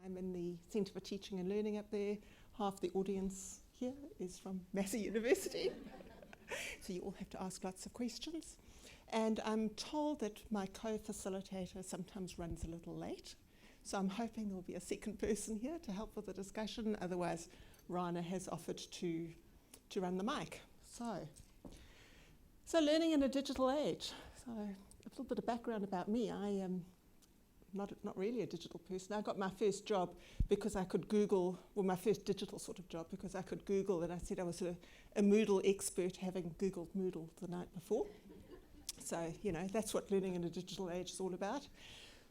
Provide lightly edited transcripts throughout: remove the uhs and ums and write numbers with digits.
I'm in the Centre for Teaching and Learning up there. Half the audience here is from Massey University. So you all have to ask lots of questions. And I'm told that my co-facilitator sometimes runs a little late. So I'm hoping there'll be a second person here to help with the discussion. Otherwise, Rana has offered to run the mic. So learning in a digital age. So a little bit of background about me. I am not really a digital person. I got my first job because I could Google, well, my first digital sort of job because I could Google, and I said I was a Moodle expert, having Googled Moodle the night before. So, you know, that's what learning in a digital age is all about.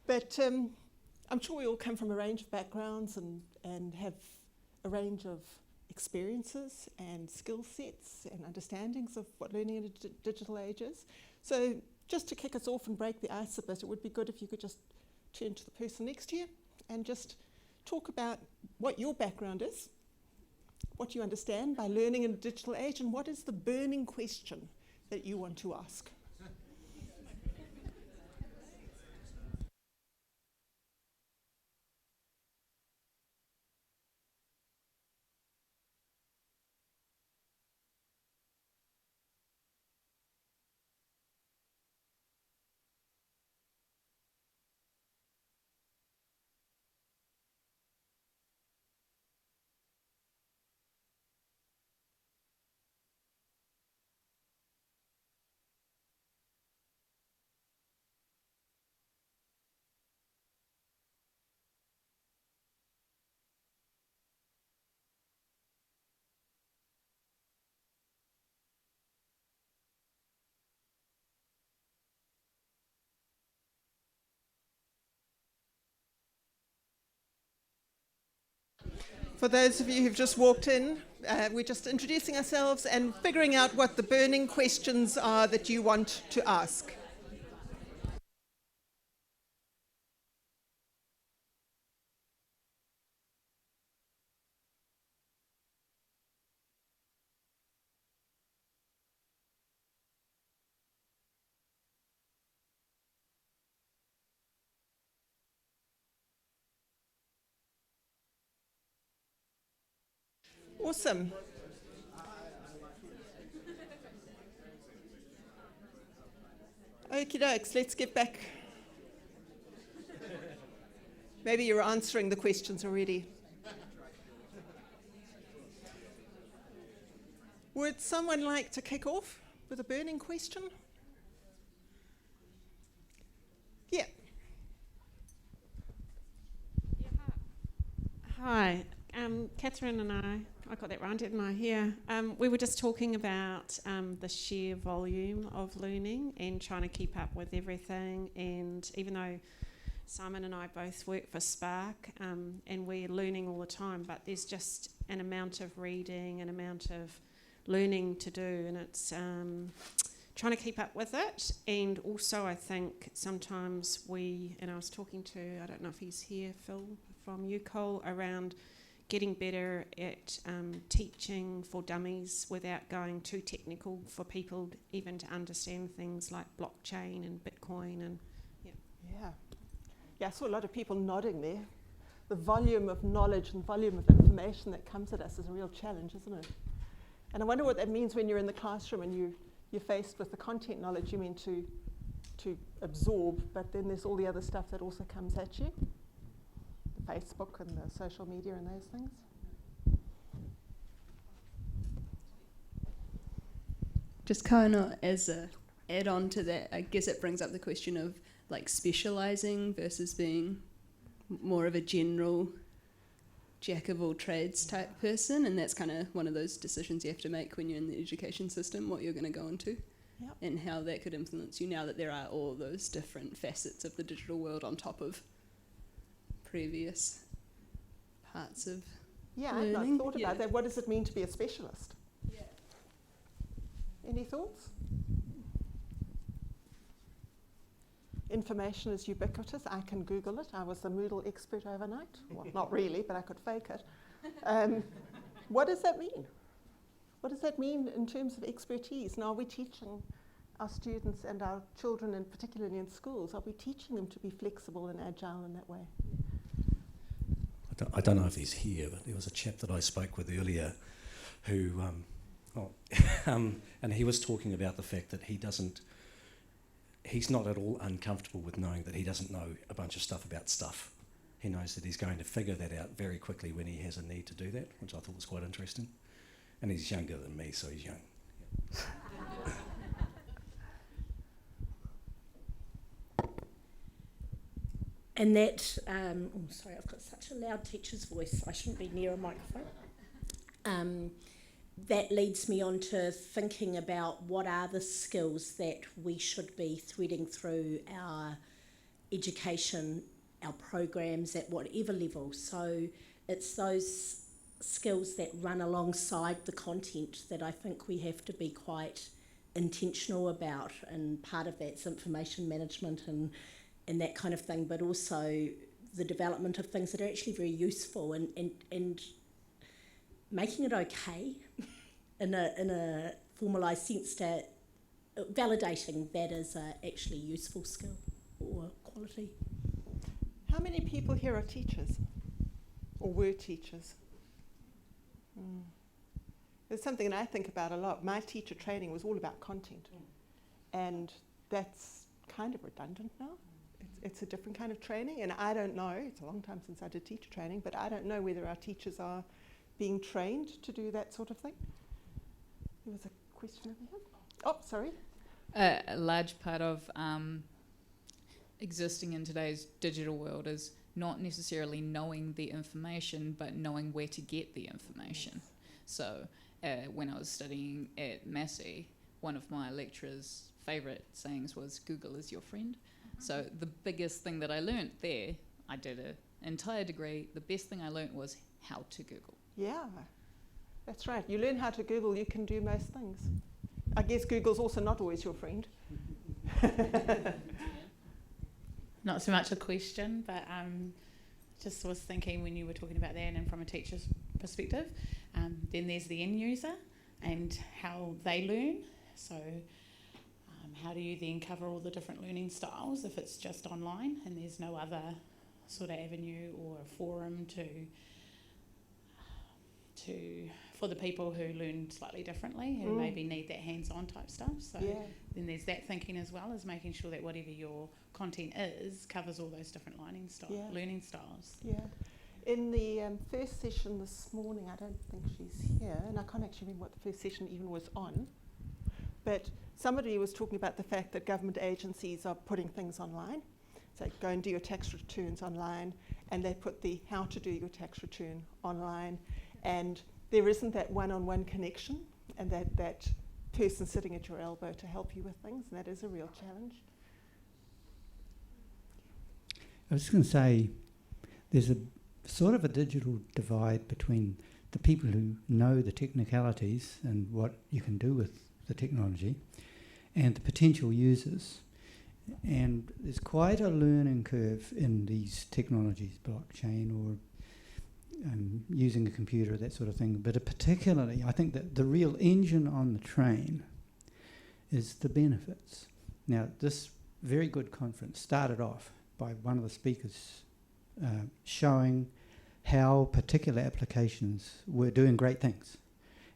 But I'm sure we all come from a range of backgrounds and have a range of experiences and skill sets and understandings of what learning in a digital age is. So just to kick us off and break the ice a bit, it would be good if you could just turn to the person next to you and just talk about what your background is, what you understand by learning in a digital age, and what is the burning question that you want to ask. For those of you who've just walked in, we're just introducing ourselves and figuring out what the burning questions are that you want to ask. Awesome. Okie dokes, let's get back. Maybe you're answering the questions already. Would someone like to kick off with a burning question? Yeah. Hi, Kathryn and I got that right, didn't I? Yeah. We were just talking about the sheer volume of learning and trying to keep up with everything. And even though Simon and I both work for Spark and we're learning all the time, but there's just an amount of reading, an amount of learning to do, and it's trying to keep up with it. And also I think sometimes and I was talking to, I don't know if he's here, Phil from UCOL, around getting better at teaching for dummies without going too technical for people even to understand things like blockchain and Bitcoin and Yeah, I saw a lot of people nodding there. The volume of knowledge and volume of information that comes at us is a real challenge, isn't it? And I wonder what that means when you're in the classroom and you're faced with the content knowledge you mean to absorb, but then there's all the other stuff that also comes at you. The Facebook and the social media and those things. Just kind of as a add-on to that, I guess it brings up the question of like specialising versus being more of a general jack of all trades type person, and that's kind of one of those decisions you have to make when you're in the education system, what you're going to go into. Yep. And how that could influence you now that there are all those different facets of the digital world on top of previous parts of learning. I've not thought about that. What does it mean to be a specialist? Yeah. Any thoughts? Information is ubiquitous. I can Google it. I was a Moodle expert overnight. Well, not really, but I could fake it. What does that mean? What does that mean in terms of expertise? Now, are we teaching our students and our children, and particularly in schools, are we teaching them to be flexible and agile in that way? I don't know if he's here, but there was a chap that I spoke with earlier who, and he was talking about the fact that he's not at all uncomfortable with knowing that he doesn't know a bunch of stuff about stuff. He knows that he's going to figure that out very quickly when he has a need to do that, which I thought was quite interesting. And he's younger than me, so he's young. And that, sorry, I've got such a loud teacher's voice, I shouldn't be near a microphone. That leads me on to thinking about what are the skills that we should be threading through our education, our programs at whatever level. So it's those skills that run alongside the content that I think we have to be quite intentional about, and part of that's information management and that kind of thing, but also the development of things that are actually very useful and making it okay in a formalised sense, to validating that as a actually useful skill or quality. How many people here are teachers or were teachers? It's something that I think about a lot. My teacher training was all about content, and that's kind of redundant now. It's a different kind of training, and I don't know, it's a long time since I did teacher training, but I don't know whether our teachers are being trained to do that sort of thing. There was a question over here. Oh, sorry. A large part of existing in today's digital world is not necessarily knowing the information, but knowing where to get the information. Yes. So when I was studying at Massey, one of my lecturer's favourite sayings was, "Google is your friend." So the biggest thing that I learnt there, I did an entire degree, the best thing I learnt was how to Google. Yeah, that's right. You learn how to Google, you can do most things. I guess Google's also not always your friend. Not so much a question, but just was thinking when you were talking about that, and from a teacher's perspective, then there's the end user and how they learn. So how do you then cover all the different learning styles if it's just online and there's no other sort of avenue or a forum for the people who learn slightly differently, who maybe need that hands-on type stuff. So then there's that thinking as well, as making sure that whatever your content is covers all those different learning styles. Yeah. In the first session this morning, I don't think she's here, and I can't actually remember what the first session even was on, but somebody was talking about the fact that government agencies are putting things online. So go and do your tax returns online, and they put the how to do your tax return online, and there isn't that one-on-one connection and that person sitting at your elbow to help you with things, and that is a real challenge. I was just going to say, there's a sort of a digital divide between the people who know the technicalities and what you can do with the technology and the potential users. And there's quite a learning curve in these technologies, blockchain or using a computer, that sort of thing. But particularly, I think that the real engine on the train is the benefits. Now, this very good conference started off by one of the speakers showing how particular applications were doing great things.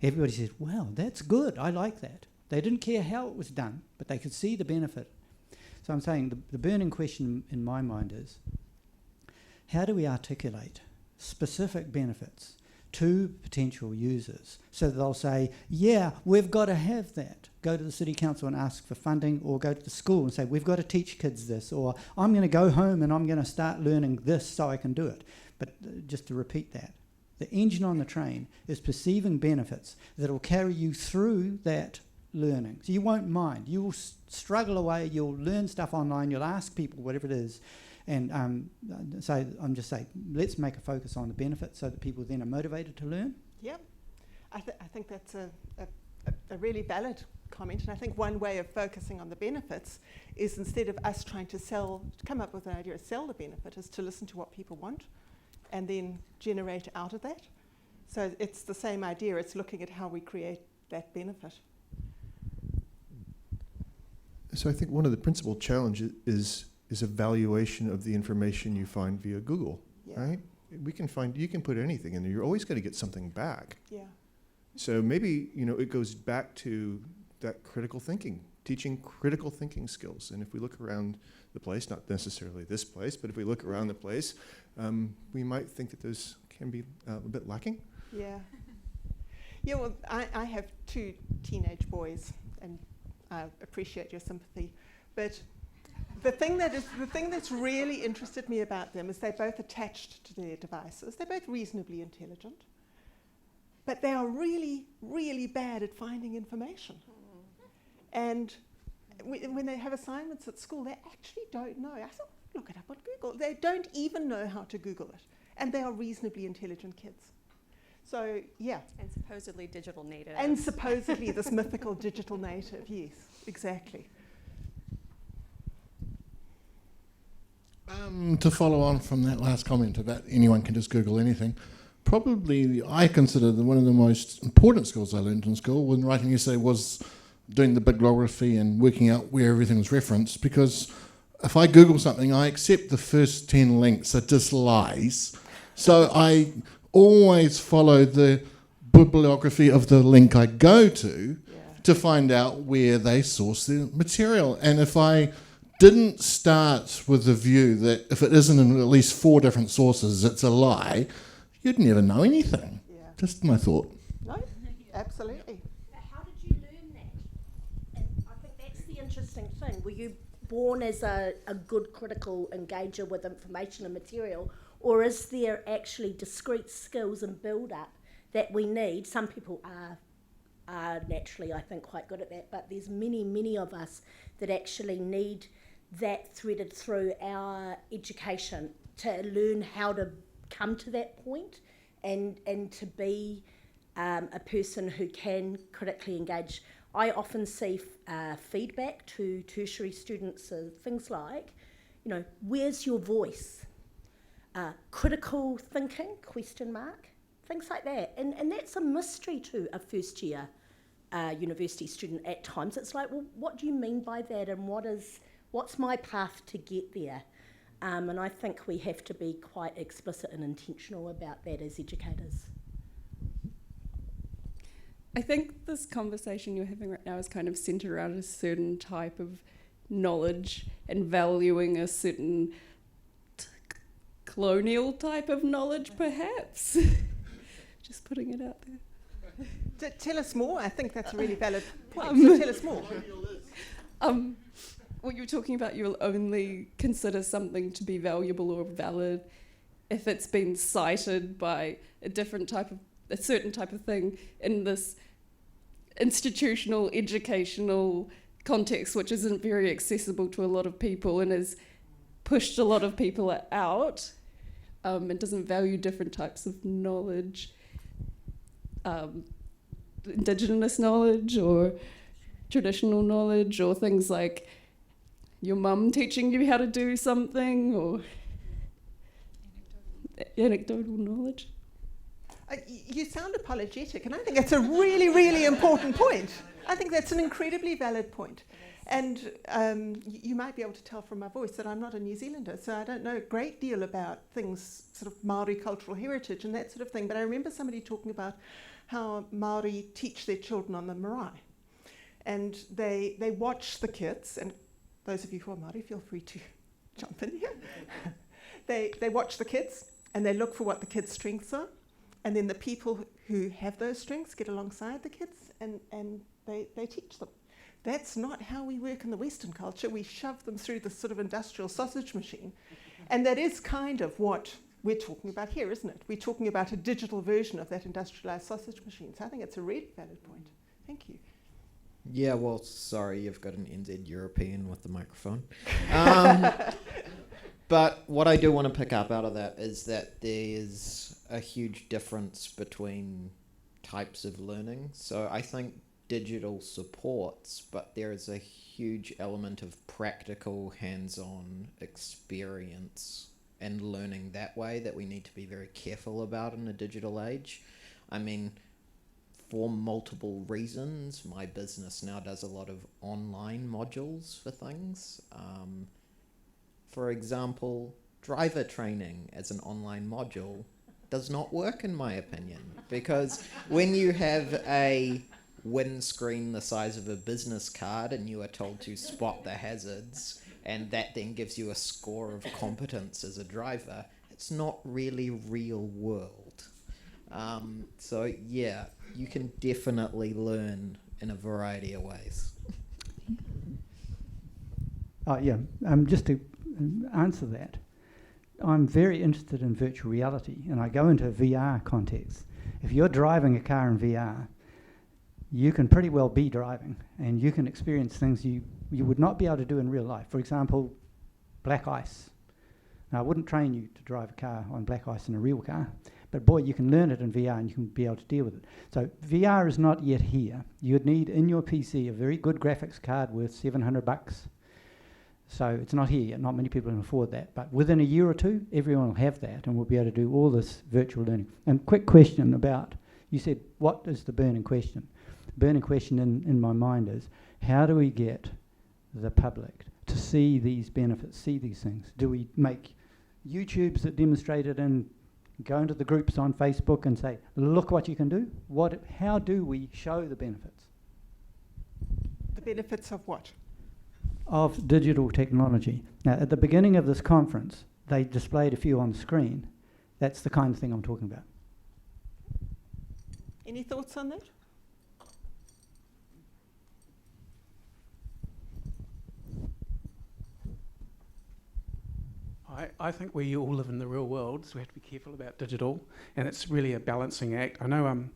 Everybody said, wow, that's good, I like that. They didn't care how it was done, but they could see the benefit. So I'm saying the burning question in my mind is, how do we articulate specific benefits to potential users so that they'll say, yeah, we've got to have that. Go to the city council and ask for funding, or go to the school and say, we've got to teach kids this, or I'm going to go home and I'm going to start learning this so I can do it. But just to repeat that, the engine on the train is perceiving benefits that will carry you through that learning. So you won't mind. You will struggle away, you'll learn stuff online, you'll ask people, whatever it is, and so I'm just saying, let's make a focus on the benefits so that people then are motivated to learn. Yep. I think that's a really valid comment, and I think one way of focusing on the benefits is, instead of us trying to come up with an idea to sell the benefit, is to listen to what people want and then generate out of that. So it's the same idea, it's looking at how we create that benefit. So I think one of the principal challenges is evaluation of the information you find via Google, right? we can find, you can put anything in there. You're always going to get something back. Yeah. So maybe, it goes back to that critical thinking, teaching critical thinking skills. And if we look around the place, not necessarily this place, but if we look around the place, we might think that those can be a bit lacking. Yeah. Yeah, well, I have 2 teenage boys, and I appreciate your sympathy. But the thing that's really interested me about them is they're both attached to their devices. They're both reasonably intelligent, but they are really, really bad at finding information. And when they have assignments at school, they actually don't know. I thought, look it up on Google. They don't even know how to Google it. And they are reasonably intelligent kids. So, yeah. And supposedly digital native. And supposedly this mythical digital native, yes, exactly. To follow on from that last comment about anyone can just Google anything, probably I consider that one of the most important skills I learned in school when writing essay was doing the bibliography and working out where everything was referenced, because if I Google something, I accept the first 10 links are just lies. So I always follow the bibliography of the link I go to find out where they source their material. And if I didn't start with the view that if it isn't in at least 4 different sources, it's a lie, you'd never know anything. Yeah. Just my thought. No, absolutely. How did you learn that? And I think that's the interesting thing. Were you born as a good critical engager with information and material, or is there actually discrete skills and build-up that we need? Some people are naturally, I think, quite good at that, but there's many, many of us that actually need that threaded through our education to learn how to come to that point and to be a person who can critically engage. I often see feedback to tertiary students of things like, where's your voice? Critical thinking, ? Things like that. And that's a mystery to a first year university student at times. It's like, well, what do you mean by that, and what's my path to get there? And I think we have to be quite explicit and intentional about that as educators. I think this conversation you're having right now is kind of centred around a certain type of knowledge and valuing a certain colonial type of knowledge, perhaps. Just putting it out there. Tell us more. I think that's a really valid point. So tell us more. What you were talking about, you'll only consider something to be valuable or valid if it's been cited by a certain type of thing in this institutional, educational context, which isn't very accessible to a lot of people and has pushed a lot of people out. It doesn't value different types of knowledge. Indigenous knowledge or traditional knowledge, or things like your mum teaching you how to do something, or anecdotal knowledge. You sound apologetic, and I think that's a really, really important point. I think that's an incredibly valid point. And you might be able to tell from my voice that I'm not a New Zealander, so I don't know a great deal about things, sort of Maori cultural heritage and that sort of thing. But I remember somebody talking about how Maori teach their children on the marae. And they watch the kids, and those of you who are Maori, feel free to jump in here. They watch the kids, and they look for what the kids' strengths are. And then the people who have those strengths get alongside the kids, and they teach them. That's not how we work in the Western culture. We shove them through this sort of industrial sausage machine. And that is kind of what we're talking about here, isn't it? We're talking about a digital version of that industrialized sausage machine. So I think it's a really valid point. Thank you. Yeah, well, sorry, you've got an NZ European with the microphone. But what I do want to pick up out of that is that there's a huge difference between types of learning. So I think digital supports, but there is a huge element of practical hands-on experience and learning that way that we need to be very careful about in a digital age. I mean, for multiple reasons, my business now does a lot of online modules for things. For example, driver training as an online module does not work, in my opinion, because when you have a windscreen the size of a business card and you are told to spot the hazards, and that then gives you a score of competence as a driver, it's not really real world. So yeah, you can definitely learn in a variety of ways. Just to answer that, I'm very interested in virtual reality, and I go into a VR context. If you're driving a car in VR, you can pretty well be driving, and you can experience things you would not be able to do in real life. For example, black ice. Now, I wouldn't train you to drive a car on black ice in a real car, but boy, you can learn it in VR and you can be able to deal with it. So VR is not yet here. You would need in your PC a very good graphics card worth $700. So it's not here yet. Not many people can afford that. But within a year or two, everyone will have that and will be able to do all this virtual learning. And quick question about, you said, what is the burning question? The burning question in my mind is, how do we get the public to see these benefits, see these things? Do we make YouTubes that demonstrate it and go into the groups on Facebook and say, look what you can do? How do we show the benefits? The benefits of what? Of digital technology. Now, at the beginning of this conference, they displayed a few on the screen. That's the kind of thing I'm talking about. Any thoughts on that? I think we all live in the real world, so we have to be careful about digital, and it's really a balancing act. I know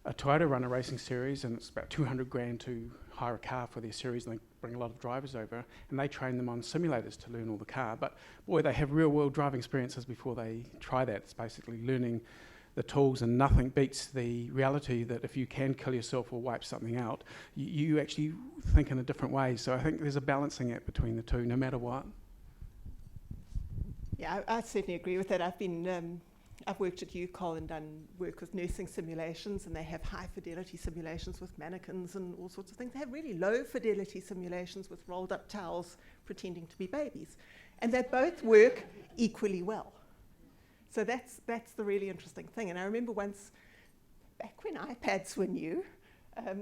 a Toyota run a racing series, and it's about $200,000 to hire a car for their series, and they bring a lot of drivers over, and they train them on simulators to learn all the car. But boy, they have real-world driving experiences before they try that. It's basically learning the tools, and nothing beats the reality that if you can kill yourself or wipe something out, you actually think in a different way. So I think there's a balancing act between the two, no matter what. Yeah, I certainly agree with that. I've worked at UConnor and done work with nursing simulations, and they have high fidelity simulations with mannequins and all sorts of things. They have really low fidelity simulations with rolled up towels pretending to be babies. And they both work equally well. So that's the really interesting thing. And I remember once, back when iPads were new,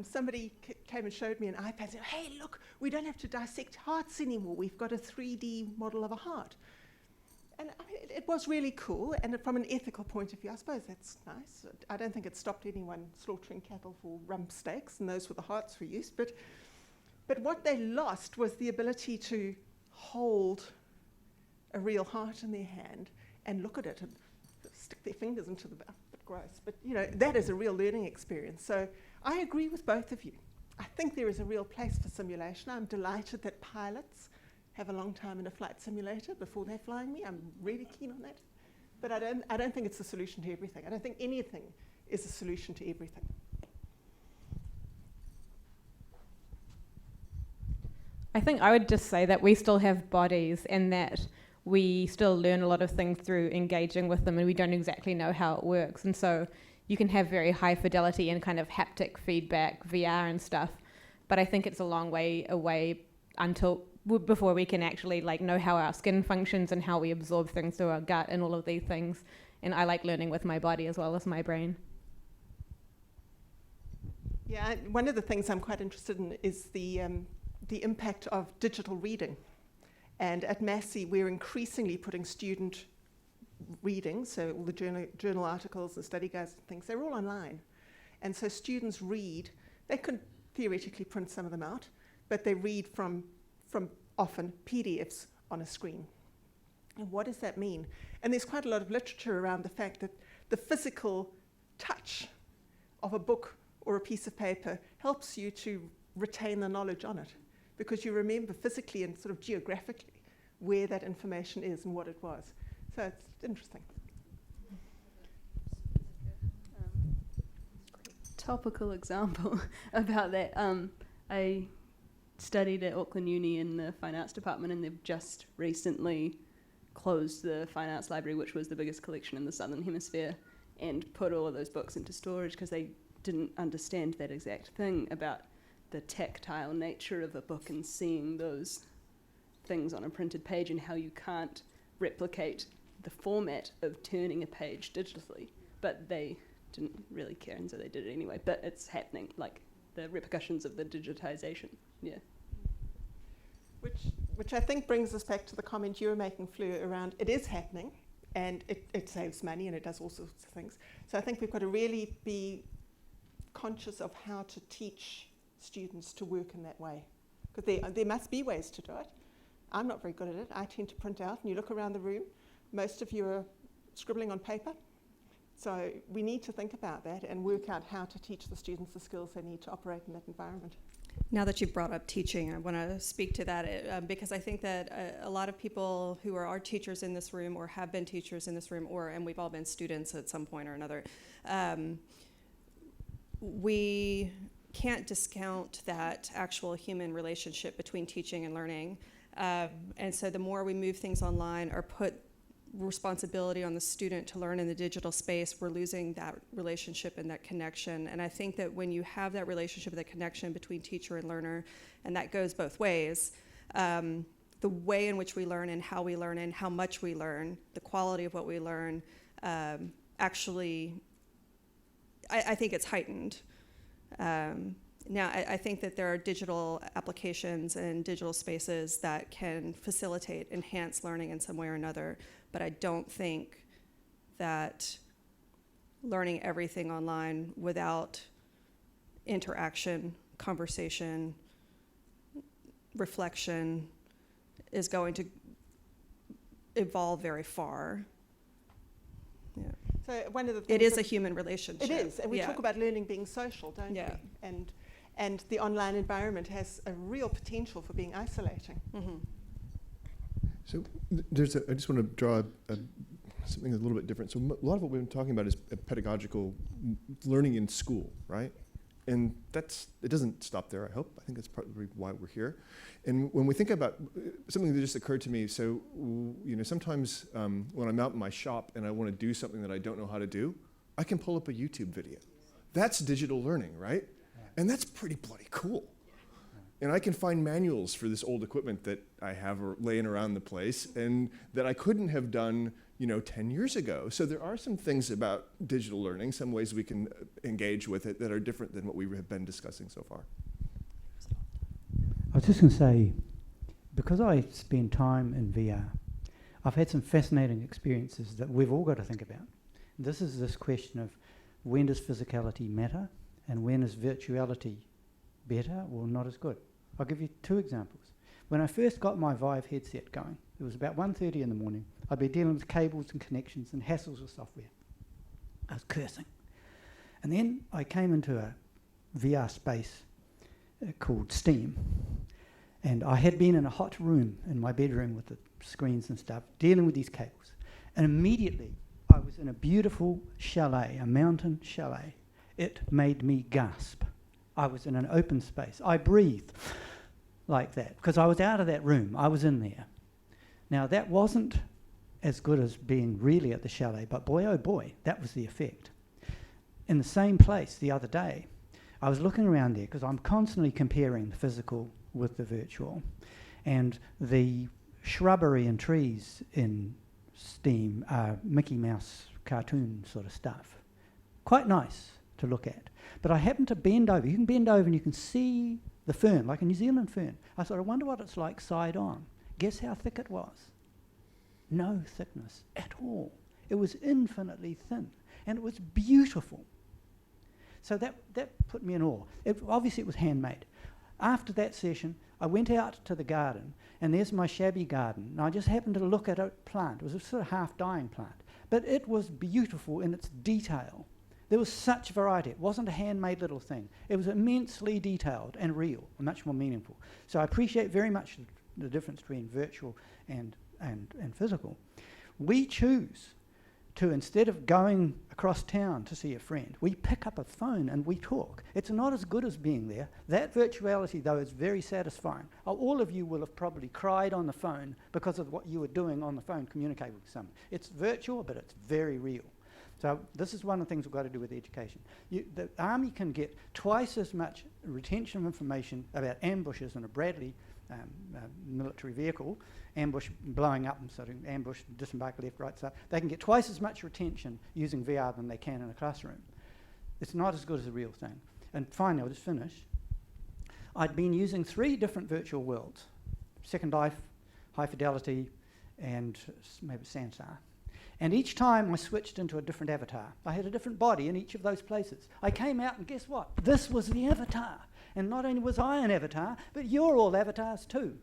somebody came and showed me an iPad and said, hey, look, we don't have to dissect hearts anymore. We've got a 3D model of a heart. And it was really cool, and from an ethical point of view, I suppose that's nice. I don't think it stopped anyone slaughtering cattle for rump steaks, and those were the hearts we used. But what they lost was the ability to hold a real heart in their hand and look at it and stick their fingers into the mouth. A bit gross, but that is a real learning experience. So I agree with both of you. I think there is a real place for simulation. I'm delighted that pilots have a long time in a flight simulator before they're flying me. I'm really keen on that. But I don't think it's the solution to everything. I don't think anything is a solution to everything. I think I would just say that we still have bodies and that we still learn a lot of things through engaging with them, and we don't exactly know how it works. And so you can have very high fidelity and kind of haptic feedback, VR and stuff. But I think it's a long way away before we can actually know how our skin functions and how we absorb things through our gut and all of these things. And I like learning with my body as well as my brain. Yeah, one of the things I'm quite interested in is the impact of digital reading. And at Massey, we're increasingly putting student reading, so all the journal articles and study guides and things, they're all online. And so students read. They could theoretically print some of them out, but they read from often PDFs on a screen. And what does that mean? And there's quite a lot of literature around the fact that the physical touch of a book or a piece of paper helps you to retain the knowledge on it, because you remember physically and sort of geographically where that information is and what it was. So it's interesting. Topical example about that. I studied at Auckland Uni in the Fine Arts department, and they've just recently closed the Fine Arts Library, which was the biggest collection in the Southern Hemisphere, and put all of those books into storage because they didn't understand that exact thing about the tactile nature of a book and seeing those things on a printed page and how you can't replicate the format of turning a page digitally, but they didn't really care, and so they did it anyway. But it's happening, like the repercussions of the digitization. Yeah. Which I think brings us back to the comment you were making, Fleur, around it is happening, and it saves money and it does all sorts of things. So I think we've got to really be conscious of how to teach students to work in that way, because there must be ways to do it. I'm not very good at it. I tend to print out, and you look around the room, most of you are scribbling on paper. So we need to think about that and work out how to teach the students the skills they need to operate in that environment. Now that you've brought up teaching, I want to speak to that because I think that a lot of people who are teachers in this room or have been teachers in this room, and we've all been students at some point or another, we can't discount that actual human relationship between teaching and learning. And so the more we move things online or put responsibility on the student to learn in the digital space, we're losing that relationship and that connection. And I think that when you have that relationship, that connection between teacher and learner, and that goes both ways, the way in which we learn and how much we learn, the quality of what we learn, actually, I think it's heightened. Now, I think that there are digital applications and digital spaces that can facilitate, enhance learning in some way or another, but I don't think that learning everything online without interaction, conversation, reflection is going to evolve very far. Yeah. So one of the things it is a human relationship. It is, and we talk about learning being social, don't we? And the online environment has a real potential for being isolating. Mm-hmm. So I just want to draw something a little bit different. So a lot of what we've been talking about is pedagogical learning in school, right? And it doesn't stop there, I hope. I think that's partly why we're here. And when we think about something that just occurred to me, so sometimes when I'm out in my shop and I want to do something that I don't know how to do, I can pull up a YouTube video. That's digital learning, right? And that's pretty bloody cool. And I can find manuals for this old equipment that I have laying around the place and that I couldn't have done 10 years ago. So there are some things about digital learning, some ways we can engage with it that are different than what we have been discussing so far. I was just going to say, because I spend time in VR, I've had some fascinating experiences that we've all got to think about. This is this question of when does physicality matter and when is virtuality better or not as good. I'll give you two examples. When I first got my Vive headset going, it was about 1:30 in the morning. I'd be dealing with cables and connections and hassles with software. I was cursing. And then I came into a VR space called Steam. And I had been in a hot room in my bedroom with the screens and stuff, dealing with these cables. And immediately I was in a beautiful chalet, a mountain chalet. It made me gasp. I was in an open space. I breathed like that because I was out of that room. I was in there. Now, that wasn't as good as being really at the chalet, but boy, oh boy, that was the effect. In the same place the other day, I was looking around there because I'm constantly comparing the physical with the virtual, and the shrubbery and trees in Steam are Mickey Mouse cartoon sort of stuff. Quite nice to look at. But I happened to bend over. You can bend over and you can see the fern, like a New Zealand fern. I thought, I wonder what it's like side on. Guess how thick it was? No thickness at all. It was infinitely thin, and it was beautiful. So that put me in awe. Obviously, it was handmade. After that session, I went out to the garden, and there's my shabby garden. And I just happened to look at a plant. It was a sort of half-dying plant. But it was beautiful in its detail. There was such variety. It wasn't a handmade little thing. It was immensely detailed and real, and much more meaningful. So I appreciate very much the difference between virtual and physical. We choose to, instead of going across town to see a friend, we pick up a phone and we talk. It's not as good as being there. That virtuality, though, is very satisfying. All of you will have probably cried on the phone because of what you were doing on the phone, communicating with someone. It's virtual, but it's very real. So this is one of the things we've got to do with education. The Army can get twice as much retention of information about ambushes in a Bradley military vehicle, ambush, blowing up and sort of ambush, disembark left, right, side. They can get twice as much retention using VR than they can in a classroom. It's not as good as the real thing. And finally, I'll just finish. I'd been using 3 different virtual worlds: Second Life, High Fidelity, and maybe Sansar. And each time I switched into a different avatar. I had a different body in each of those places. I came out and guess what? This was the avatar. And not only was I an avatar, but you're all avatars too.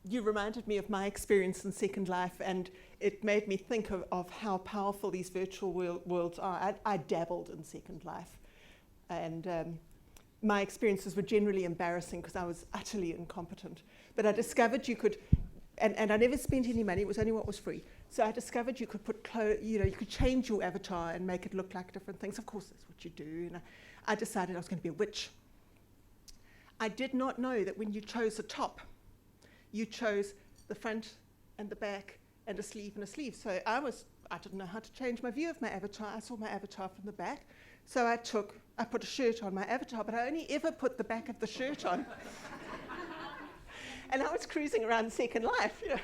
You reminded me of my experience in Second Life, and it made me think of how powerful these virtual worlds are. I dabbled in Second Life, and my experiences were generally embarrassing because I was utterly incompetent. But I discovered you could, and I never spent any money, it was only what was free. So I discovered you could put you could change your avatar and make it look like different things. Of course, that's what you do. And I decided I was going to be a witch. I did not know that when you chose a top, you chose the front and the back and a sleeve and a sleeve. So I didn't know how to change my view of my avatar. I saw my avatar from the back. So I put a shirt on my avatar, but I only ever put the back of the shirt on. And I was cruising around Second Life, you know.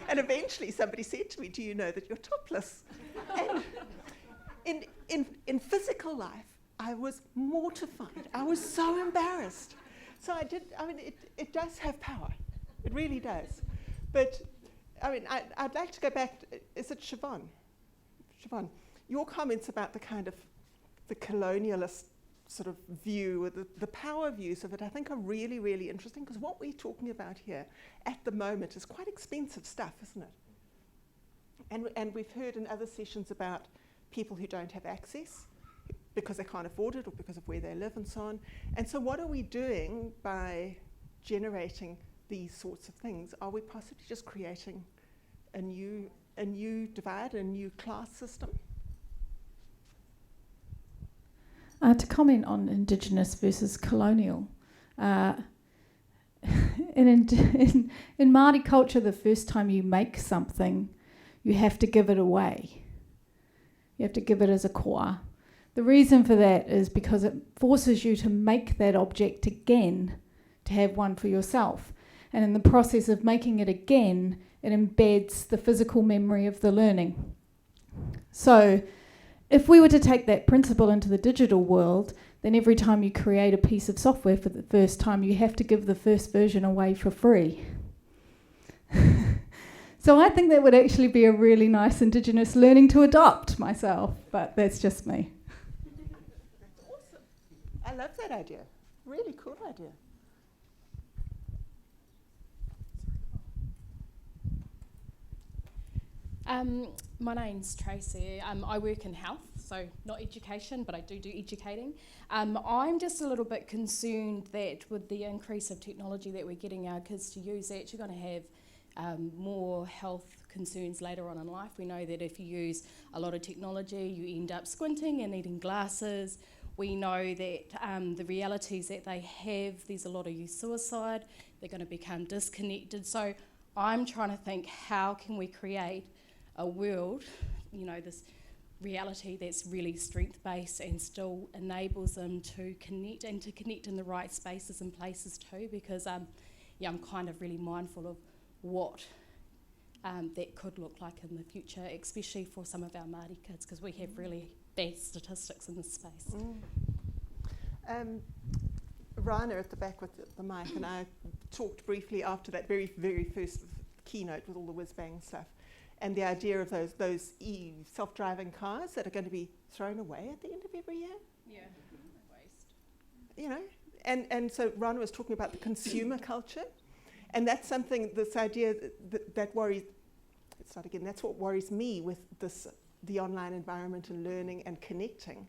And eventually somebody said to me, "Do you know that you're topless?" And in physical life, I was mortified. I was so embarrassed. So it does have power. It really does. But, I'd like to go back. Is it Siobhan? Siobhan, your comments about the kind of the colonialist sort of view, or the power views of it, I think are really, really interesting, because what we're talking about here at the moment is quite expensive stuff, isn't it? And we've heard in other sessions about people who don't have access because they can't afford it or because of where they live and so on. And so what are we doing by generating these sorts of things? Are we possibly just creating a new divide, a new class system? To comment on Indigenous versus colonial, in Māori culture, the first time you make something, you have to give it away. You have to give it as a koa. The reason for that is because it forces you to make that object again, to have one for yourself. And in the process of making it again, it embeds the physical memory of the learning. So if we were to take that principle into the digital world, then every time you create a piece of software for the first time, you have to give the first version away for free. So I think that would actually be a really nice Indigenous learning to adopt myself, but that's just me. That's awesome. I love that idea. Really cool idea. My name's Tracy. I work in health, so not education, but I do educating. I'm just a little bit concerned that with the increase of technology that we're getting our kids to use, they're actually going to have more health concerns later on in life. We know that if you use a lot of technology, you end up squinting and needing glasses. We know that the realities that they have, there's a lot of youth suicide, they're going to become disconnected. So I'm trying to think, how can we create a world, this reality that's really strength-based and still enables them to connect and to connect in the right spaces and places too, because I'm kind of really mindful of what that could look like in the future, especially for some of our Māori kids, because we have really bad statistics in this space. Rana at the back with the mic, and I talked briefly after that very, very first keynote with all the whiz-bang stuff, and the idea of those self-driving cars that are going to be thrown away at the end of every year. Yeah, waste. You know, and so Rana was talking about the consumer culture, and that's something, this idea that worries, let's start again, that's what worries me with the online environment and learning and connecting,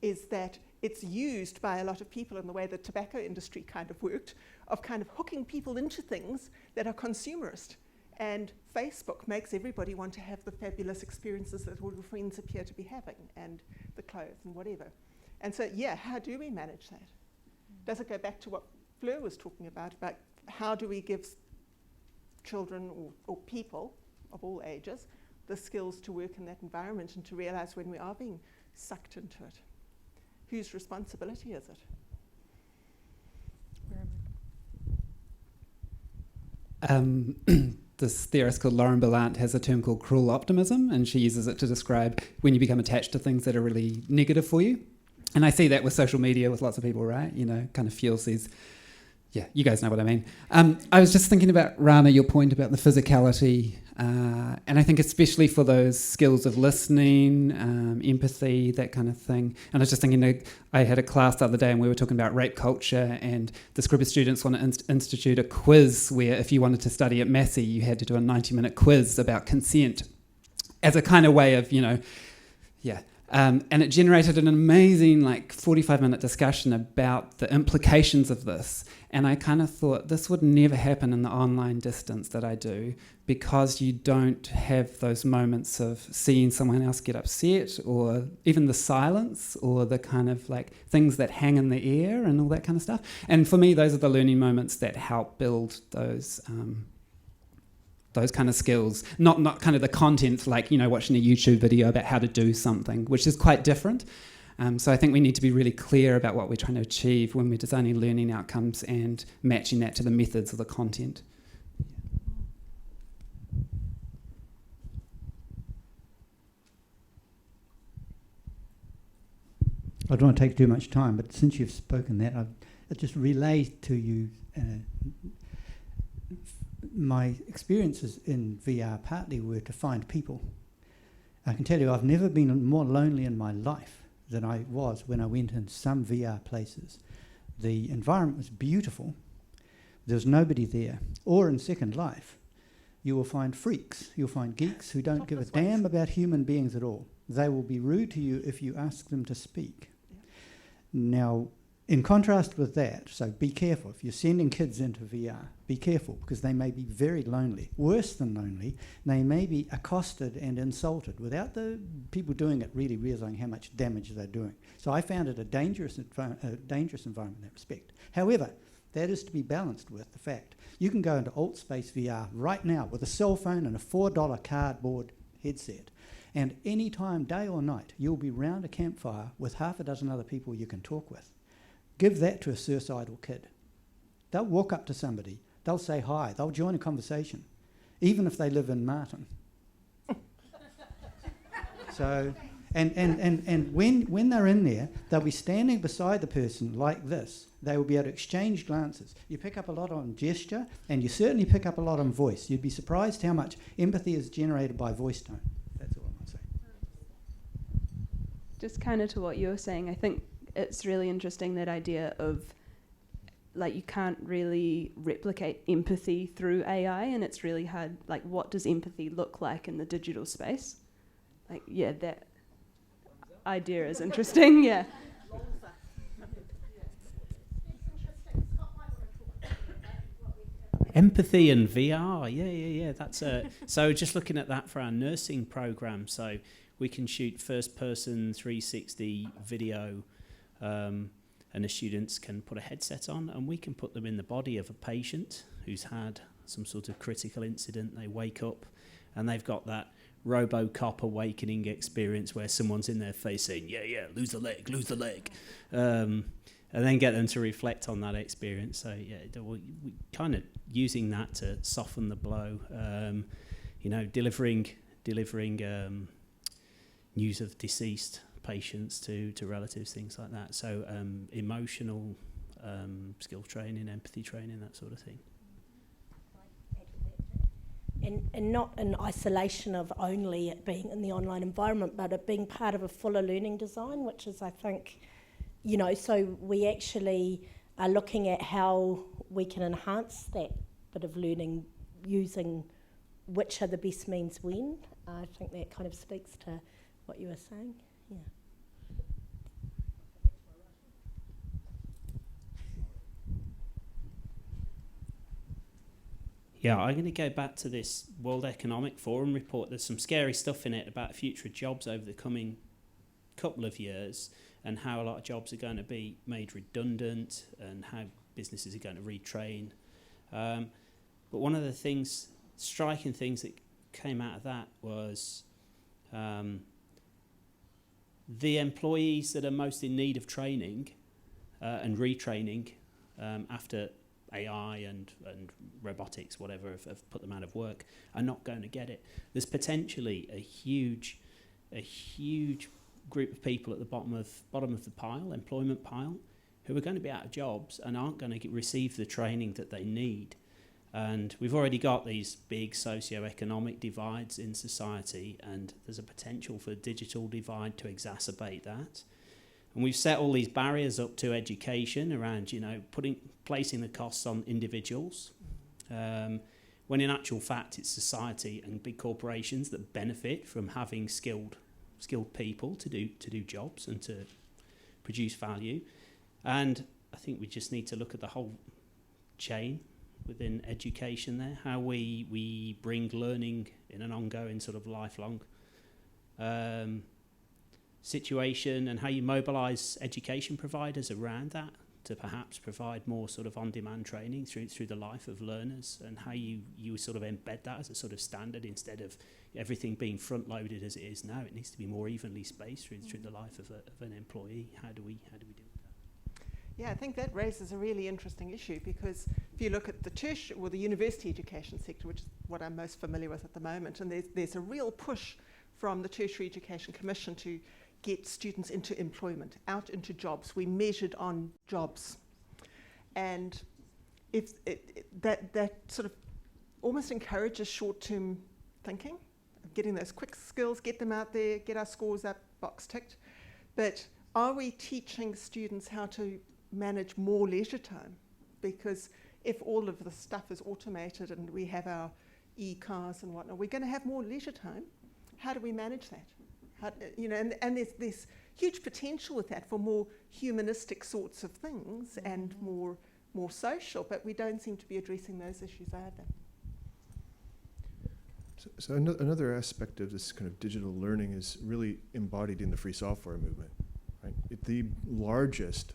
is that it's used by a lot of people in the way the tobacco industry kind of worked, of kind of hooking people into things that are consumerist. And Facebook makes everybody want to have the fabulous experiences that all your friends appear to be having, and the clothes and whatever. And so, how do we manage that? Does it go back to what Fleur was talking about how do we give children or people of all ages the skills to work in that environment and to realize when we are being sucked into it? Whose responsibility is it? this theorist called Lauren Ballant has a term called cruel optimism, and she uses it to describe when you become attached to things that are really negative for you. And I see that with social media with lots of people, right? You know, kind of fuels these. Yeah, you guys know what I mean. I was just thinking about, Rana, your point about the physicality, and I think especially for those skills of listening, empathy, that kind of thing. And I was just thinking, I had a class the other day and we were talking about rape culture, and this group of students want to institute a quiz where if you wanted to study at Massey, you had to do a 90-minute quiz about consent as a kind of way of, and it generated an amazing 45-minute discussion about the implications of this. And I kind of thought this would never happen in the online distance that I do, because you don't have those moments of seeing someone else get upset, or even the silence, or the kind of things that hang in the air and all that kind of stuff. And for me, those are the learning moments that help build those kind of skills, not kind of the content watching a YouTube video about how to do something, which is quite different. So I think we need to be really clear about what we're trying to achieve when we're designing learning outcomes and matching that to the methods of the content. I don't want to take too much time, but since you've spoken that, I'll just relay to you my experiences in VR partly were to find people. I can tell you I've never been more lonely in my life than I was when I went in some VR places. The environment was beautiful. There was nobody there. Or in Second Life, you will find freaks, you'll find geeks who don't give a damn about human beings at all. They will be rude to you if you ask them to speak. Now, in contrast with that, so be careful. If you're sending kids into VR, be careful, because they may be very lonely. Worse than lonely, they may be accosted and insulted without the people doing it really realising how much damage they're doing. So I found it a dangerous environment in that respect. However, that is to be balanced with the fact you can go into AltSpace VR right now with a cell phone and a $4 cardboard headset, and any time, day or night, you'll be round a campfire with half a dozen other people you can talk with. Give that to a suicidal kid. They'll walk up to somebody, they'll say hi, they'll join a conversation, even if they live in Martin. So, and when they're in there, they'll be standing beside the person like this. They will be able to exchange glances. You pick up a lot on gesture, and you certainly pick up a lot on voice. You'd be surprised how much empathy is generated by voice tone. That's all I want to say. Just kind of to what you were saying, I think it's really interesting, that idea of you can't really replicate empathy through AI, and it's really hard. What does empathy look like in the digital space? That idea is interesting. Yeah. Empathy and VR, yeah. That's so just looking at that for our nursing program. So we can shoot first-person 360 video. And the students can put a headset on, and we can put them in the body of a patient who's had some sort of critical incident. They wake up and they've got that RoboCop awakening experience where someone's in their face saying, yeah, lose the leg. And then get them to reflect on that experience. So, we kind of using that to soften the blow, delivering news of deceased patients to relatives, things like that. So emotional skill training, empathy training, that sort of thing. And not in isolation of only it being in the online environment, but it being part of a fuller learning design, which is, I think, so we actually are looking at how we can enhance that bit of learning using which are the best means when. I think that kind of speaks to what you were saying. Yeah. Yeah, I'm going to go back to this World Economic Forum report. There's some scary stuff in it about future jobs over the coming couple of years, and how a lot of jobs are going to be made redundant, and how businesses are going to retrain. But one of the striking things that came out of that was the employees that are most in need of training and retraining after AI and robotics, whatever, have put them out of work, are not going to get it. There's potentially a huge group of people at the bottom of the pile, employment pile, who are going to be out of jobs and aren't going to receive the training that they need. And we've already got these big socio-economic divides in society, and there's a potential for a digital divide to exacerbate that. And we've set all these barriers up to education around, placing the costs on individuals, when in actual fact it's society and big corporations that benefit from having skilled people to do jobs and to produce value. And I think we just need to look at the whole chain within education there, how we bring learning in an ongoing sort of lifelong situation, and how you mobilise education providers around that to perhaps provide more sort of on-demand training through the life of learners, and how you sort of embed that as a sort of standard instead of everything being front-loaded as it is now. It needs to be more evenly spaced through the life of an employee. How do we deal with that? Yeah, I think that raises a really interesting issue, because if you look at the tertiary or the university education sector, which is what I'm most familiar with at the moment, and there's a real push from the Tertiary Education Commission to get students into employment, out into jobs. We measured on jobs. And if that sort of almost encourages short-term thinking, getting those quick skills, get them out there, get our scores up, box ticked. But are we teaching students how to manage more leisure time? Because if all of the stuff is automated and we have our e-cars and whatnot, we're going to have more leisure time. How do we manage that? And there's huge potential with that for more humanistic sorts of things and more social, but we don't seem to be addressing those issues either. So another aspect of this kind of digital learning is really embodied in the free software movement. Right? The largest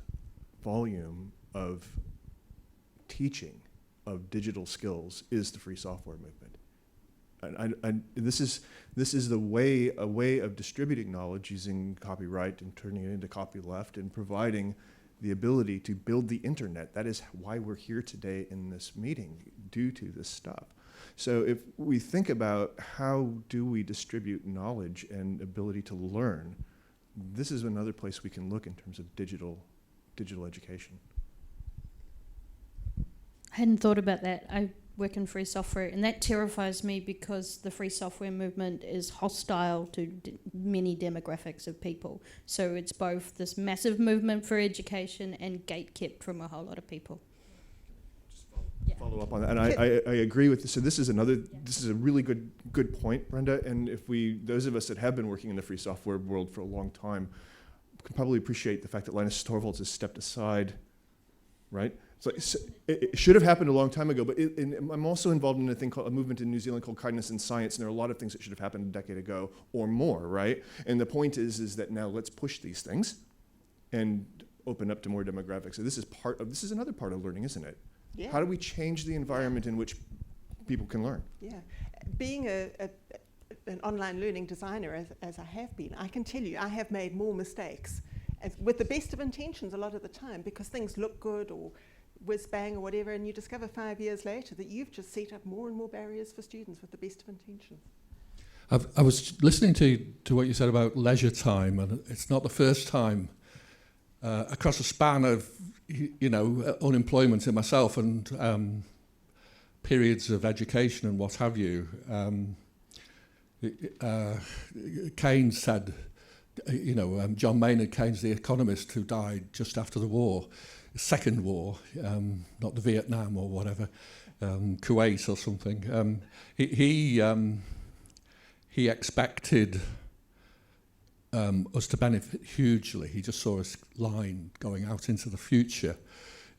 volume of teaching of digital skills is the free software movement. And this is a way of distributing knowledge using copyright and turning it into copyleft and providing the ability to build the internet. That is why we're here today in this meeting, due to this stuff. So if we think about how do we distribute knowledge and ability to learn, this is another place we can look in terms of digital education. I hadn't thought about that. I work in free software, and that terrifies me because the free software movement is hostile to many demographics of people. So it's both this massive movement for education and gatekept from a whole lot of people. Follow up on that, and I agree with this. So this is a really good point, Brenda. And if those of us that have been working in the free software world for a long time, can probably appreciate the fact that Linus Torvalds has stepped aside, right? So it should have happened a long time ago, but I'm also involved in a movement in New Zealand called Kindness in Science, and there are a lot of things that should have happened a decade ago or more, right? And the point is that now let's push these things and open up to more demographics. So this is another part of learning, isn't it? Yeah. How do we change the environment in which people can learn? Yeah, being an online learning designer, as I have been, I can tell you I have made more mistakes, with the best of intentions a lot of the time, because things look good or whiz-bang or whatever, and you discover 5 years later that you've just set up more and more barriers for students with the best of intentions. I was listening to what you said about leisure time, and it's not the first time across a span of unemployment in myself and periods of education and what have you. Keynes said, John Maynard Keynes, the economist who died just after the war, Second War, not the Vietnam or whatever, Kuwait or something. He expected us to benefit hugely. He just saw a line going out into the future.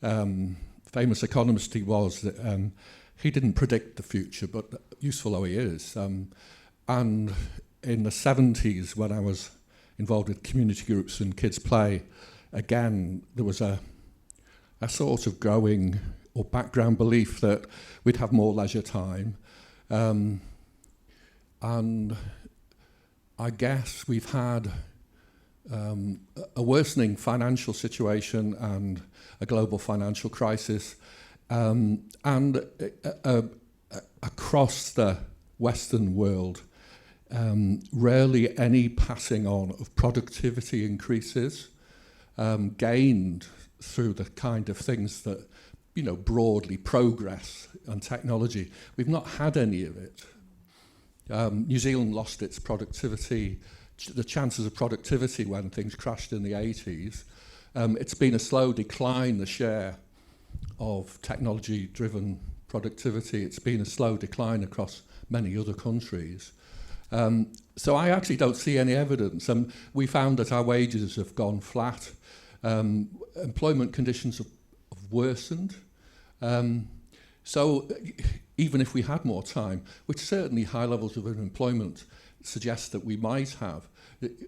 Famous economist he was, that he didn't predict the future, but useful though he is. And in the 70s, when I was involved with community groups and kids play, again, there was a sort of growing or background belief that we'd have more leisure time. And I guess we've had a worsening financial situation and a global financial crisis And across the Western world, rarely any passing on of productivity increases gained through the kind of things that, you know, broadly progress and technology. We've not had any of it. New Zealand lost its productivity, the chances of productivity when things crashed in the 80s. It's been a slow decline, the share of technology-driven productivity. It's been a slow decline across many other countries. So I actually don't see any evidence. We found that our wages have gone flat. Employment conditions have worsened. So even if we had more time, which certainly high levels of unemployment suggest that we might have,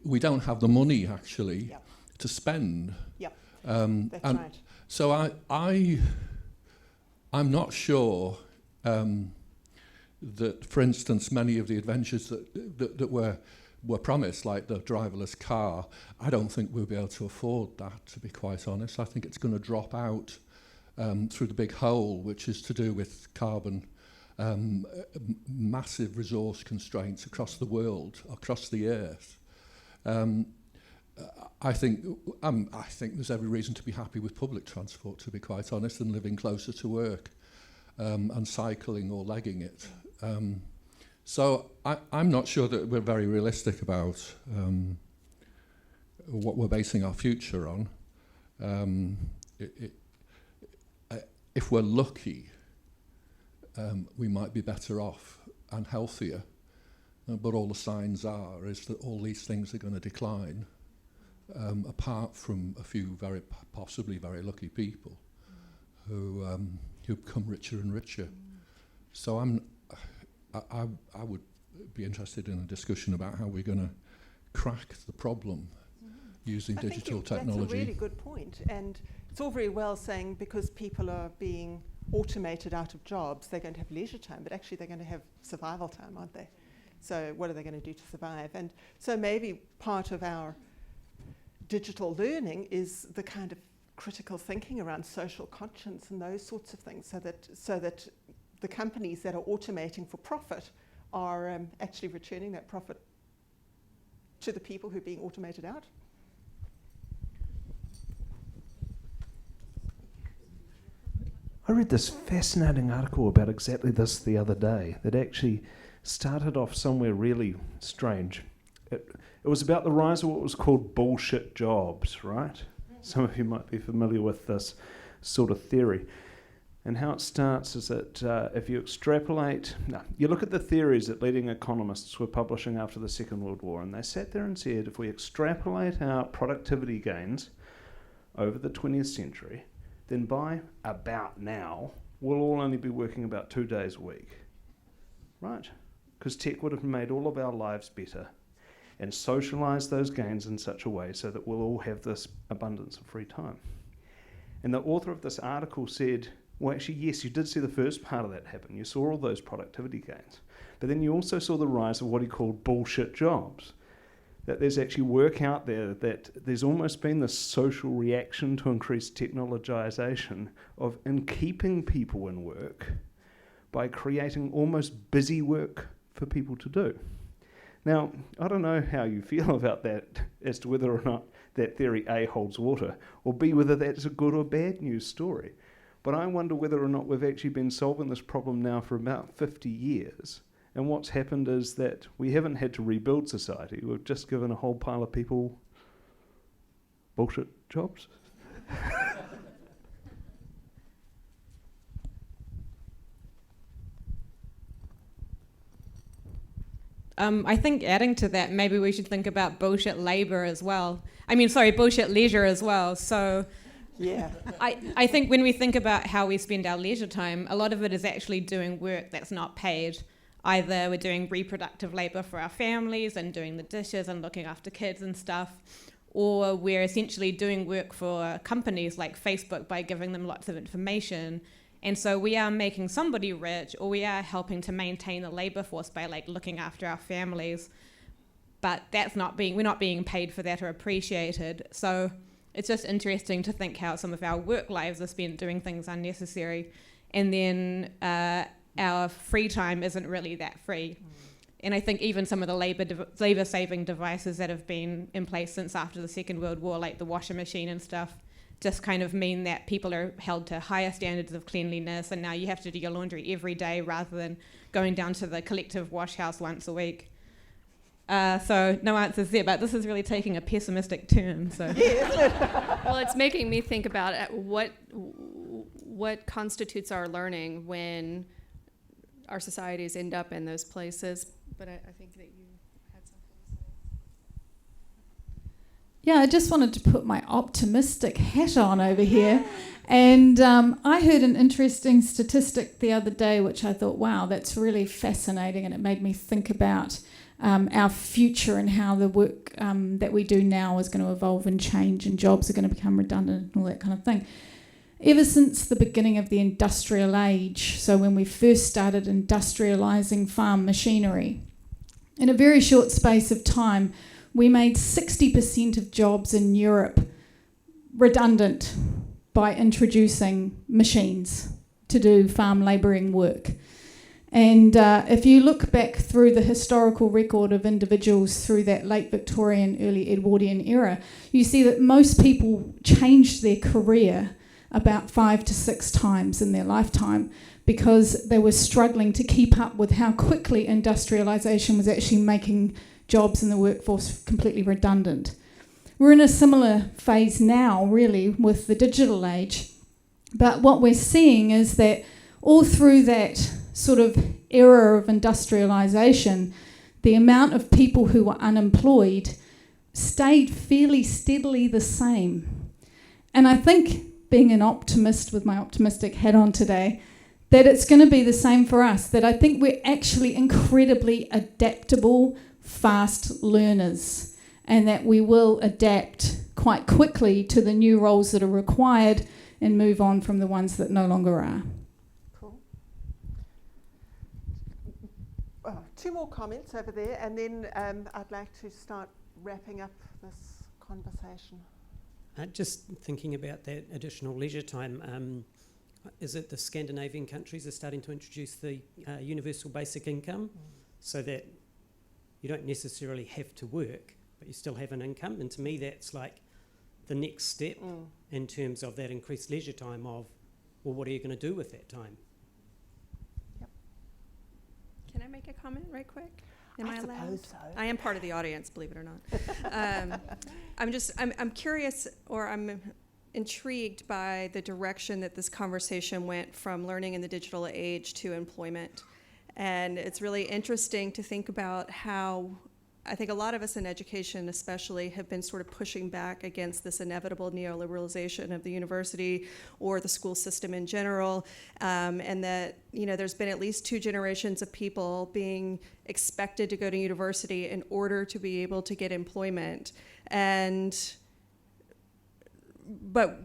we don't have the money actually to spend. That's right. So I'm not sure that, for instance, many of the adventures that were promised, like the driverless car, I don't think we'll be able to afford that, to be quite honest. I think it's going to drop out through the big hole, which is to do with carbon, massive resource constraints across the world, across the earth. I think there's every reason to be happy with public transport, to be quite honest, and living closer to work and cycling or legging it. So I'm not sure that we're very realistic about what we're basing our future on. If we're lucky, we might be better off and healthier, but all the signs is that all these things are going to decline, apart from a few possibly very lucky people who become richer and richer. So I would be interested in a discussion about how we're going to crack the problem using digital technology. That's a really good point. And it's all very well saying because people are being automated out of jobs, they're going to have leisure time, but actually they're going to have survival time, aren't they? So what are they going to do to survive? And so maybe part of our digital learning is the kind of critical thinking around social conscience and those sorts of things, so that the companies that are automating for profit are actually returning that profit to the people who are being automated out. I read this fascinating article about exactly this the other day that actually started off somewhere really strange. It was about the rise of what was called bullshit jobs, right? Some of you might be familiar with this sort of theory. And how it starts is that if you extrapolate, you look at the theories that leading economists were publishing after the Second World War, and they sat there and said, if we extrapolate our productivity gains over the 20th century, then by about now, we'll all only be working about 2 days a week, right? Because tech would have made all of our lives better and socialised those gains in such a way so that we'll all have this abundance of free time. And the author of this article said, well, actually, yes, you did see the first part of that happen. You saw all those productivity gains. But then you also saw the rise of what he called bullshit jobs. That there's actually work out there that there's almost been this social reaction to increased technologisation in keeping people in work by creating almost busy work for people to do. Now, I don't know how you feel about that as to whether or not that theory A holds water, or B, whether that's a good or bad news story. But I wonder whether or not we've actually been solving this problem now for about 50 years. And what's happened is that we haven't had to rebuild society. We've just given a whole pile of people bullshit jobs. I think adding to that, maybe we should think about bullshit labour as well. Bullshit leisure as well. So yeah, I think when we think about how we spend our leisure time, a lot of it is actually doing work that's not paid. Either we're doing reproductive labour for our families and doing the dishes and looking after kids and stuff, or we're essentially doing work for companies like Facebook by giving them lots of information. And so we are making somebody rich, or we are helping to maintain the labour force by looking after our families. But we're not being paid for that or appreciated. So it's just interesting to think how some of our work lives are spent doing things unnecessary. and then our free time isn't really that free. And I think even some of the labour-saving devices that have been in place since after the Second World War, like the washing machine and stuff, just kind of mean that people are held to higher standards of cleanliness, and now you have to do your laundry every day rather than going down to the collective wash house once a week. So no answers there, but this is really taking a pessimistic turn. So Well, it's making me think about what constitutes our learning when our societies end up in those places. But I think that you had something to say. Yeah, I just wanted to put my optimistic hat on over here. And I heard an interesting statistic the other day, which I thought, wow, that's really fascinating. And it made me think about our future and how the work that we do now is going to evolve and change, and jobs are going to become redundant and all that kind of thing. Ever since the beginning of the industrial age, so when we first started industrialising farm machinery, in a very short space of time, we made 60% of jobs in Europe redundant by introducing machines to do farm labouring work. And if you look back through the historical record of individuals through that late Victorian, early Edwardian era, you see that most people changed their career about 5 to 6 times in their lifetime because they were struggling to keep up with how quickly industrialisation was actually making jobs in the workforce completely redundant. We're in a similar phase now, really, with the digital age. But what we're seeing is that all through that sort of era of industrialisation, the amount of people who were unemployed stayed fairly steadily the same. And I think, being an optimist with my optimistic hat on today, that it's going to be the same for us, that I think we're actually incredibly adaptable, fast learners, and that we will adapt quite quickly to the new roles that are required and move on from the ones that no longer are. Cool. 2 more comments over there, and then I'd like to start wrapping up this conversation. Just thinking about that additional leisure time, is it the Scandinavian countries are starting to introduce the universal basic income so that you don't necessarily have to work, but you still have an income? And to me, that's like the next step in terms of that increased leisure time of, well, what are you going to do with that time? Yep. Can I make a comment right quick? I suppose so. I am part of the audience, believe it or not. I'm curious, or I'm intrigued by the direction that this conversation went from learning in the digital age to employment. And it's really interesting to think about how I think a lot of us in education especially have been sort of pushing back against this inevitable neoliberalization of the university or the school system in general, and that, you know, there's been at least 2 generations of people being expected to go to university in order to be able to get employment. But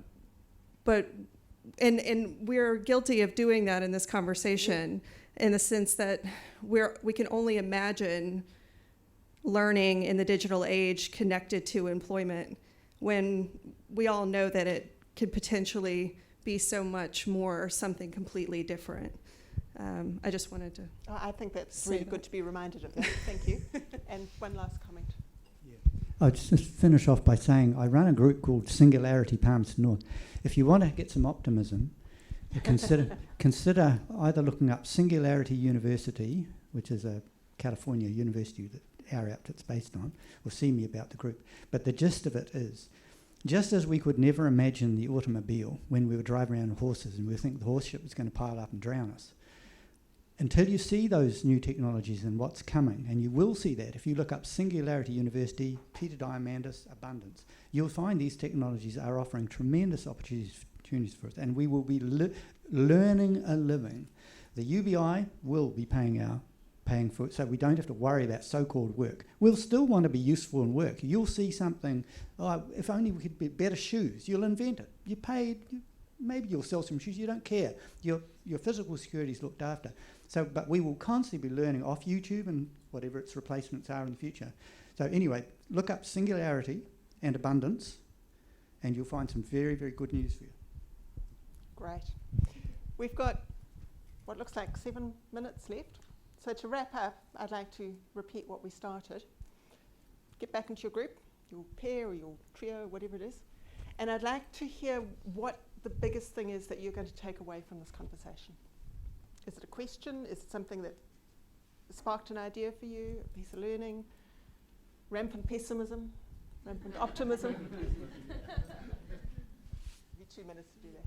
we're guilty of doing that in this conversation, in the sense that we can only imagine learning in the digital age connected to employment, when we all know that it could potentially be so much more or something completely different. I just wanted to. I think that's really good to be reminded of that. Thank you. And one last comment. I'll just finish off by saying I run a group called Singularity Palmerston North. If you want to get some optimism, consider either looking up Singularity University, which is a California university that our outfit's based on, or see me about the group. But the gist of it is, just as we could never imagine the automobile when we were driving around on horses and we think the horse ship was going to pile up and drown us, until you see those new technologies and what's coming, and you will see that if you look up Singularity University, Peter Diamandis, Abundance, you'll find these technologies are offering tremendous opportunities for us, and we will be learning a living. The UBI will be paying for it, so we don't have to worry about so-called work. We'll still want to be useful in work. You'll see something, if only we could be better shoes, you'll invent it. You paid, maybe you'll sell some shoes, you don't care. Your physical security is looked after. So, but we will constantly be learning off YouTube and whatever its replacements are in the future. So anyway, look up Singularity and Abundance, and you'll find some very, very good news for you. Great. We've got what looks like 7 minutes left. So to wrap up, I'd like to repeat what we started. Get back into your group, your pair or your trio, whatever it is. And I'd like to hear what the biggest thing is that you're going to take away from this conversation. Is it a question? Is it something that sparked an idea for you, a piece of learning? Rampant pessimism? Rampant optimism? Give you 2 minutes to do that.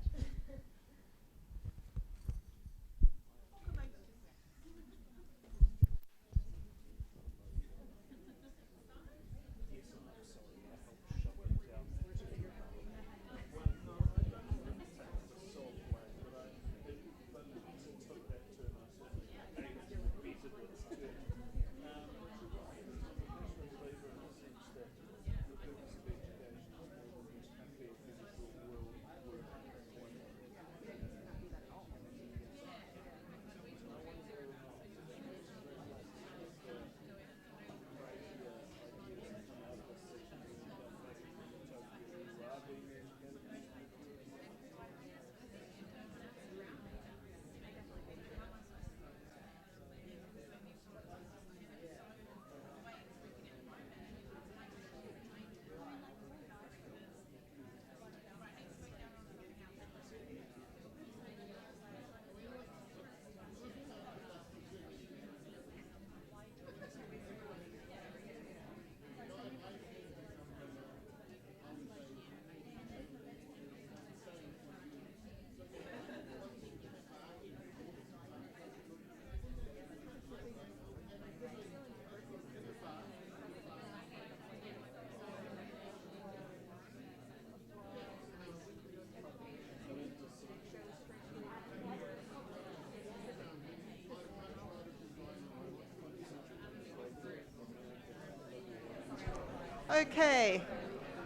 Okay,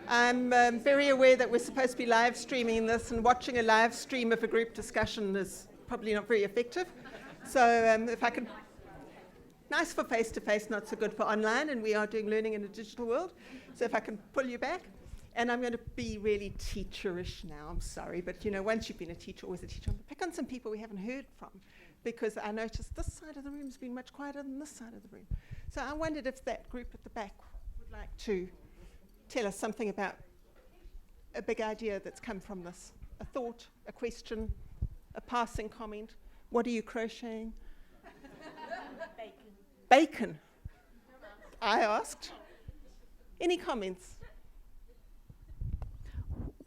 I'm very aware that we're supposed to be live streaming this, and watching a live stream of a group discussion is probably not very effective. So if I could, nice for face-to-face, not so good for online, and we are doing learning in a digital world. So if I can pull you back, and I'm going to be really teacherish now, I'm sorry, but you know, once you've been a teacher, always a teacher. I'm going to pick on some people we haven't heard from, because I noticed this side of the room has been much quieter than this side of the room. So I wondered if that group at the back would like to tell us something about a big idea that's come from this. A thought, a question, a passing comment. What are you crocheting? Bacon. Bacon, I asked. Any comments?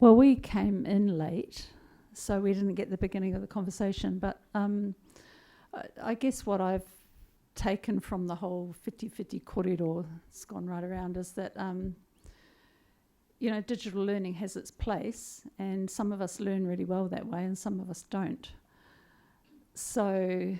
Well, we came in late, so we didn't get the beginning of the conversation, but I guess what I've taken from the whole 50-50 korero, it's gone right around, is that you know, digital learning has its place, and some of us learn really well that way and some of us don't. So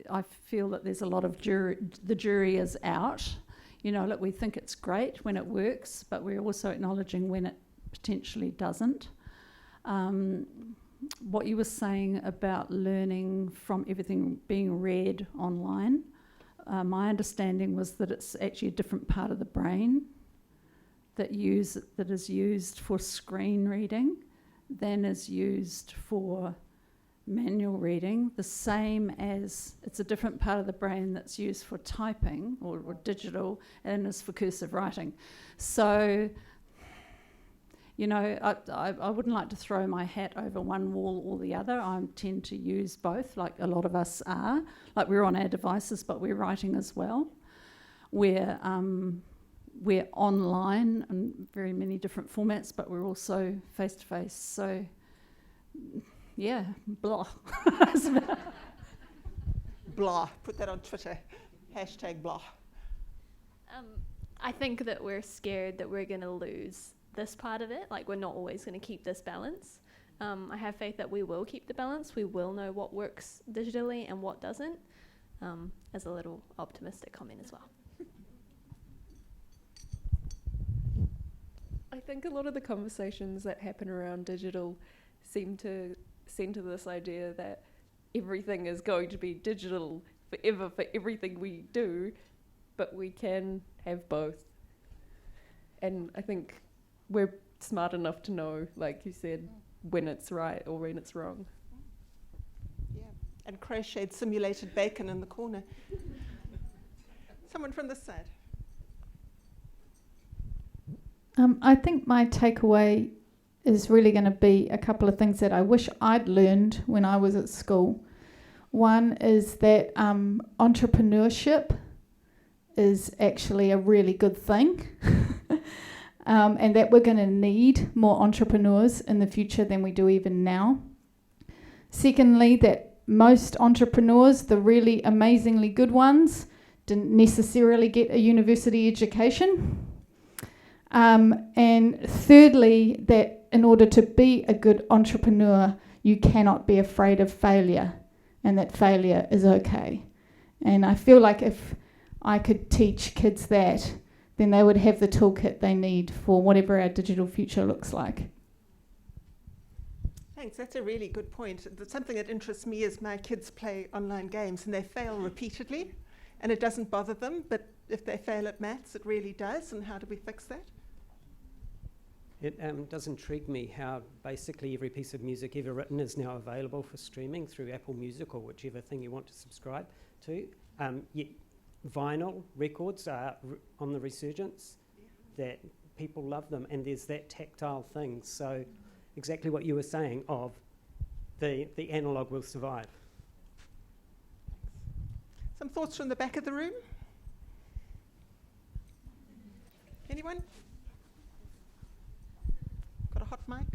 I feel that there's a lot of the jury is out. You know, look, we think it's great when it works, but we're also acknowledging when it potentially doesn't. What you were saying about learning from everything being read online, my understanding was that it's actually a different part of the brain that is used for screen reading than is used for manual reading, the same as it's a different part of the brain that's used for typing or digital and is for cursive writing. So, you know, I wouldn't like to throw my hat over one wall or the other. I tend to use both, like a lot of us are. Like, we're on our devices, but we're writing as well. We're online in very many different formats, but we're also face-to-face. So, yeah, blah. Blah. Put that on Twitter. Hashtag blah. I think that we're scared that we're going to lose this part of it. Like, we're not always going to keep this balance. I have faith that we will keep the balance. We will know what works digitally and what doesn't, as a little optimistic comment as well. I think a lot of the conversations that happen around digital seem to center this idea that everything is going to be digital forever for everything we do, but we can have both. And I think we're smart enough to know, like you said, when it's right or when it's wrong. Yeah, and crocheted simulated bacon in the corner. Someone from this side. I think my takeaway is really going to be a couple of things that I wish I'd learned when I was at school. One is that entrepreneurship is actually a really good thing, and that we're going to need more entrepreneurs in the future than we do even now. Secondly, that most entrepreneurs, the really amazingly good ones, didn't necessarily get a university education. And thirdly, that in order to be a good entrepreneur, you cannot be afraid of failure, and that failure is okay. And I feel like if I could teach kids that, then they would have the toolkit they need for whatever our digital future looks like. Thanks, that's a really good point. Something that interests me is my kids play online games and they fail repeatedly, and it doesn't bother them, but if they fail at maths, it really does, and how do we fix that? It does intrigue me how basically every piece of music ever written is now available for streaming through Apple Music or whichever thing you want to subscribe to. Yet vinyl records are on the resurgence, that people love them, and there's that tactile thing. So exactly what you were saying of the analogue will survive. Some thoughts from the back of the room? Anyone? Got a hot mic?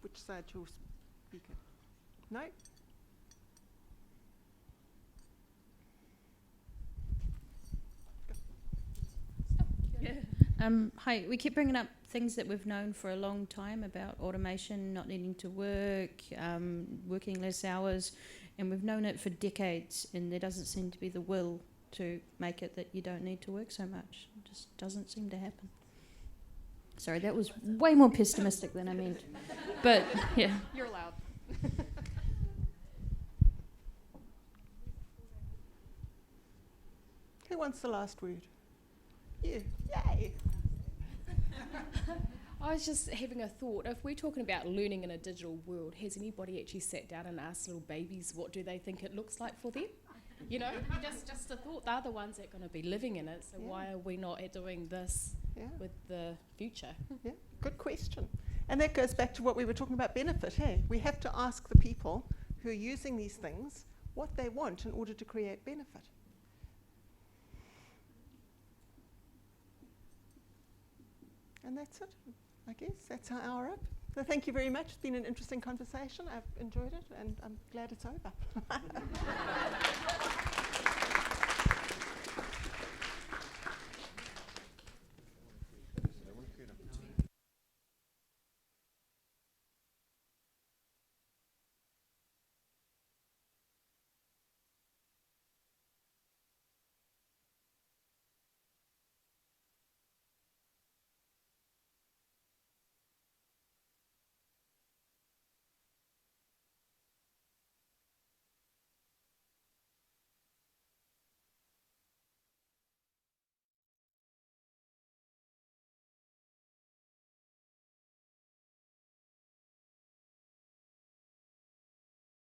Which side your speaker? No? Hi, we keep bringing up things that we've known for a long time about automation not needing to work, working less hours, and we've known it for decades, and there doesn't seem to be the will to make it that you don't need to work so much. It just doesn't seem to happen. Sorry, that was way more pessimistic than I meant. But, yeah. You're allowed. Who wants the last word? You. Yay! I was just having a thought. If we're talking about learning in a digital world, has anybody actually sat down and asked little babies what do they think it looks like for them? You know, just a thought. They're the ones that are going to be living in it. So why are we not doing this with the future? Yeah, good question. And that goes back to what we were talking about benefit, hey? We have to ask the people who are using these things what they want in order to create benefit. And that's it, I guess. That's our hour up. So thank you very much. It's been an interesting conversation. I've enjoyed it, and I'm glad it's over.